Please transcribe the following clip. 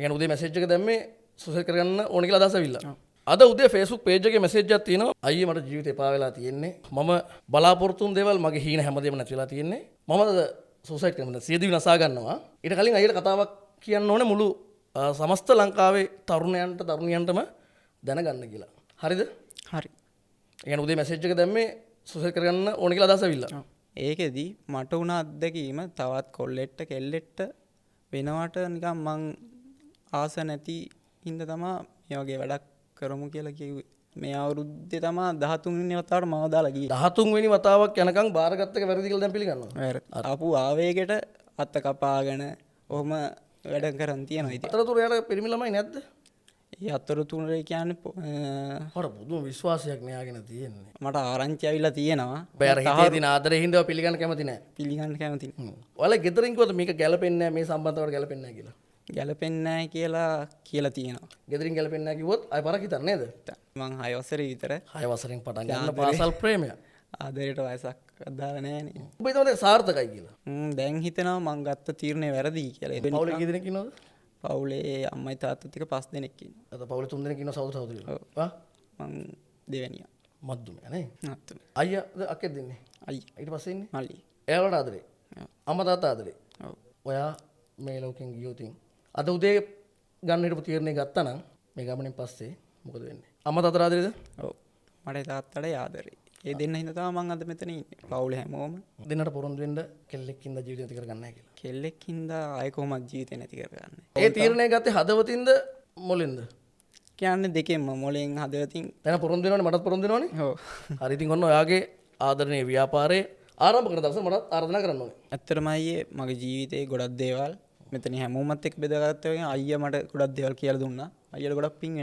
يعني උදේ මැසේජ් එක දැම්මේ සුසයිඩ් කරගන්න ඕන කියලා අදහස ඇවිල්ලා. අද උදේ Facebook page එකේ message එකක් තියෙනවා. අයියේ මට ජීවිතේ එපා වෙලා තියෙන්නේ. මම බලාපොරොත්තු වුණු දේවල් මගේ හීන හැමදේම නැති වෙලා තියෙන්නේ. මම සුසයිඩ් කරනවා. සියදිවි නසා ගන්නවා. ඊට කලින් අයියට කතාවක් කියන්න ඕනේ මුළු සමස්ත ලංකාවේ තරුණයන්ට තරුණියන්ටම දැනගන්න කියලා. හරිද? හරි. يعني උදේ මැසේජ් එක දැම්මේ සුසයිඩ් කරගන්න ඕන කියලා අදහස ඇවිල්ලා. ඒකෙදි මට වුණ අත්දැකීම තවත් කොල්ලෙට්ට කෙල්ලෙට්ට වෙනවට නිකන් මං ආස නැති හින්දා තමයි මේ වගේ වැඩක් කරමු කියලා කිව්වේ. මේ අවුරුද්දේ තමයි 13 වෙනි වතාවට මම දාලා ගියේ. 13 වෙනි වතාවක් යනකම් බාරගත්ත එක වැරදි කියලා දැන් පිළිගන්නවා. ආපු ආවේගයට අත්ත කපාගෙන ඔහොම වැඩ කරන් තියෙනවා ඉතින්. අතරතුර යාට පිරිමි ළමයි නැද්ද? ඒ අතරතුර කියන්නේ හොර පුදුම විශ්වාසයක් මෙයාගෙන තියෙන්නේ. මට ආරංචි ඇවිල්ලා තියෙනවා. බෑර හිතේ දින ආදරේ හින්දා පිළිගන්න කැමති නැහැ. පිළිගන්න කැමති නෑ. ඔයාලා ගෙදරින් කිව්වද මේක ගැලපෙන්නේ නැහැ මේ සම්බන්ධතාවට ගැලපෙන්නේ නැහැ කියලා? ගැලපෙන්නේ නැහැ කියලා තියෙනවා. ගෙදරින් ගැලපෙන්නේ නැහැ කිව්වොත් ආයෙ පරක් හිතන්නේ නේද? මං 6 වසරේ විතර 6 වසරෙන් පටන් ගන්න පාසල් ප්‍රේමය. ආදරයට වයසක් අදාලා නැහැනේ. ඔබ හිතන්නේ සාර්ථකයි කියලා? දැන් හිතනවා මං ගත්ත තීරණය වැරදි කියලා. පවුලේ කී දෙනෙක් ඉන්නවද? පවුලේ අම්මයි තාත්තත් එක්ක 5 දෙනෙක් ඉන්නවා. අත පවුලේ 3 දෙනෙක් ඉන්නවා සහෝදර සහෝදරියෝ. මං දෙවැනියා. මද්දුමයා නේ. නැත්නම් අයියාද අක්කෙක්ද ඉන්නේ? අයියා. ඊට පස්සේ ඉන්නේ? මල්ලි. එයාලට ආදරේ. අම්මා තාත්තා ආදරේ. ඔව්. ඔයා මේ ලෝකෙන් ගියොත් අද උදේ ගන්න හිටපු තීරණය ගත්තා නම් මේ ගමනෙන් පස්සේ මොකද වෙන්නේ? අම්මා තාත්තා ආදරේද? ඔව්. මට තාත්තට ආදරේ. ඒ දෙන්න හින්දා තමයි මං අද මෙතන ඉන්නේ. පවුලේ හැමෝම දෙන්නට පොරොන්දු වෙන්න කෙල්ලෙක්ින්ද ජීවිතය නැති කරගන්න නැහැ කියලා. කෙල්ලෙක් හින්දා ආයෙ කොහොමද ජීවිතේ නැති කරගන්නේ? ඒ තීරණය ගත්තේ හදවතින්ද මොළෙන්ද? කියන්නේ දෙකෙන්ම මොලෙන් හදවතින්. දැන් පොරොන්දු වෙනවනේ මටත් පොරොන්දු වෙනවනේ. ඔව්. හරි ඉතින් ඔන්න ඔයාගේ ආදරණීය ව්‍යාපාරයේ ආරම්භ කරන දවසේ මටත් ආරාධනා කරන්න ඕනේ. ඇත්තටම අයියේ මගේ ජීවිතේ ගොඩක් දේවල් මෙතන හැමෝමත් එක්ක බෙදාගත්තා වගේ අයියා මට ගොඩක් දේවල් කියලා දුන්නා. අයියට ගොඩක් පිං